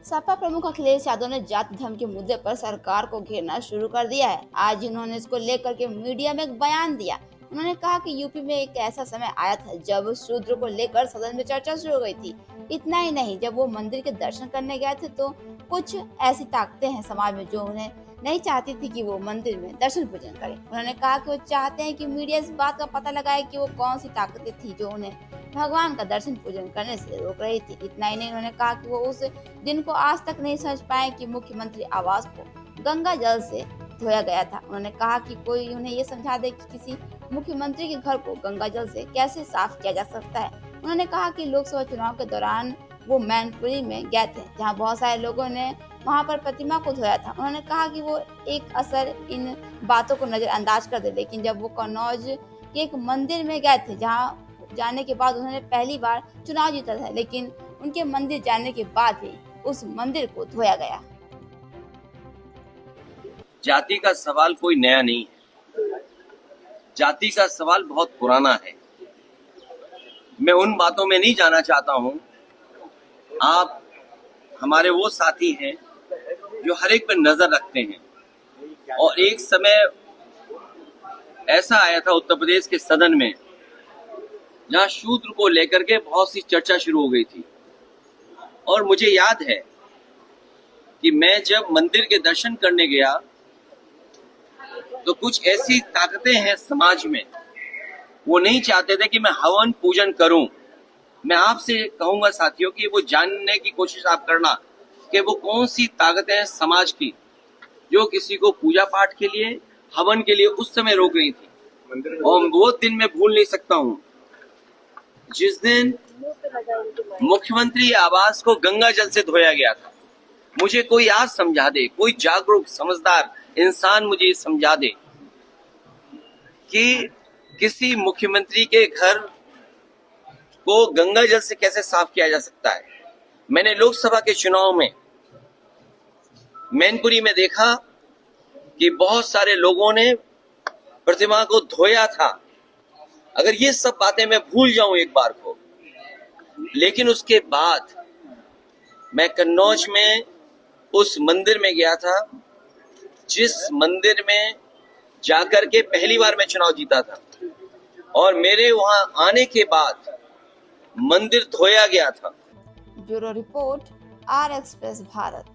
सपा प्रमुख अखिलेश यादव ने जाति धर्म के मुद्दे पर सरकार को घेरना शुरू कर दिया है। आज उन्होंने इसको लेकर के मीडिया में एक बयान दिया। उन्होंने कहा कि यूपी में एक ऐसा समय आया था जब शूद्र को लेकर सदन में चर्चा शुरू हो गई थी। इतना ही नहीं, जब वो मंदिर के दर्शन करने गए थे तो कुछ ऐसी ताकतें हैं समाज में जो उन्हें नहीं चाहती थी कि वो मंदिर में दर्शन पूजन करें। उन्होंने कहा कि वो चाहते हैं कि मीडिया इस बात का पता लगाए कि वो कौन सी ताकतें थी जो उन्हें भगवान का दर्शन पूजन करने से रोक रही थी। इतना ही नहीं, उन्होंने कहा कि वो उस दिन को आज तक नहीं समझ पाए कि मुख्यमंत्री आवास को गंगा जल से धोया गया था। उन्होंने कहा कि कोई उन्हें ये समझा दे कि किसी मुख्यमंत्री के घर को गंगा जल से कैसे साफ किया जा सकता है। उन्होंने कहा कि लोकसभा चुनाव के दौरान वो मैनपुरी में गए थे जहां बहुत सारे लोगों ने वहां पर प्रतिमा को धोया था। उन्होंने कहा कि वो एक असर इन बातों को नजरअंदाज कर दे, लेकिन जब वो कन्नौज के एक मंदिर में गए थे जहां जाने के बाद उन्होंने पहली बार चुनाव जीता था, लेकिन उनके मंदिर जाने के बाद ही उस मंदिर को धोया गया। जाति का सवाल कोई नया नहीं है। जाति का सवाल बहुत पुराना है। मैं उन बातों में नहीं जाना चाहता हूं। आप हमारे वो साथी हैं जो हर एक पर नजर रखते हैं, और एक समय ऐसा आया था उत्तर प्रदेश के सदन में जहां शूद्र को लेकर के बहुत सी चर्चा शुरू हो गई थी। और मुझे याद है कि मैं जब मंदिर के दर्शन करने गया तो कुछ ऐसी ताकतें हैं समाज में, वो नहीं चाहते थे कि मैं हवन पूजन करूं। मैं आपसे कहूंगा साथियों कि वो जानने की कोशिश आप करना कि वो कौन सी ताकतें हैं समाज की जो किसी को पूजा पाठ के लिए, हवन के लिए उस समय रोक रही थी। और वो दिन मैं भूल नहीं सकता हूं जिस दिन मुख्यमंत्री आवास को गंगा जल से धोया गया था। मुझे कोई आज समझा दे, कोई जागरूक समझदार इंसान मुझे समझा दे कि किसी मुख्यमंत्री के घर को गंगा जल से कैसे साफ किया जा सकता है। मैंने लोकसभा के चुनाव में मैनपुरी में देखा कि बहुत सारे लोगों ने प्रतिमा को धोया था। अगर ये सब बातें मैं भूल जाऊं एक बार को, लेकिन उसके बाद मैं कन्नौज में उस मंदिर में गया था जिस मंदिर में जाकर के पहली बार मैं चुनाव जीता था, और मेरे वहां आने के बाद मंदिर धोया गया था। Bureau report, R express Bharat.